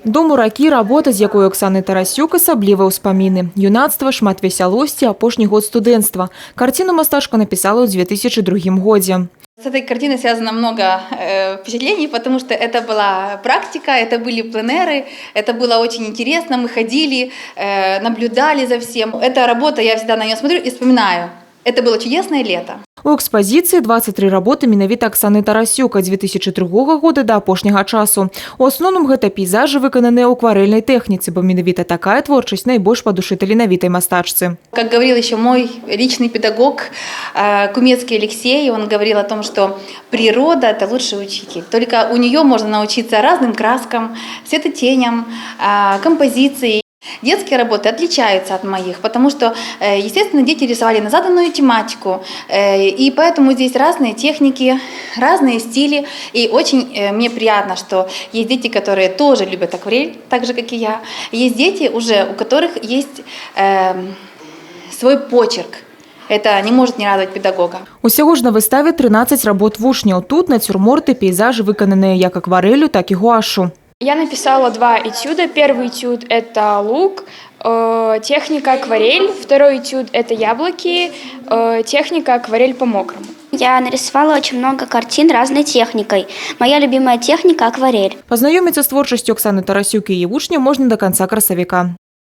Дом у ракі – работа, з якой Оксаны Тарасюк асаблівыя ўспаміны. Юнацтва, шмат весялосці, апошні год студэнцтва. Карціну мастачка написала ў 2002 годзе. С этой картиной связано много впечатлений, потому что это была практика, это были пленеры, это было очень интересно, мы ходили, наблюдали за всем. Эта работа, я всегда на нее смотрю и вспоминаю. Это было чудесное лето. У экспозіцыі 23 работы менавіта Оксаны Тарасюк ад 2002 года да апошняга часу. У асноўным гэта пейзажы, выкананыя ў акварэльнай тэхніцы, бо менавіта такая творчасць найбольш па душы таленавітай мастачцы. Как говорил еще мой личный педагог Кумецкий Алексей, он говорил о том, что природа – это лучший учитель. Только у нее можно научиться разным краскам, светотеням, композиции. Детские работы отличаются от моих, потому что, естественно, дети рисовали на заданную тематику, и поэтому здесь разные техники, разные стили, и очень мне приятно, что есть дети, которые тоже любят акварель, так же, как и я, есть дети уже, у которых есть свой почерк. Это не может не радовать педагога. Усяго ж на выставе 13 работ вучняў. Тут нацюрморты, пейзажы, выкананыя як акварелью, так и гуашу. Я написала 2 этюда. Первый этюд – это лук, техника акварель. Второй этюд – это яблоки, техника акварель по мокрому. Я нарисовала очень много картин разной техникой. Моя любимая техника – акварель. Пазнаёміцца з творчасцю Оксаны Тарасюк і яе вучняў можна до конца красавіка.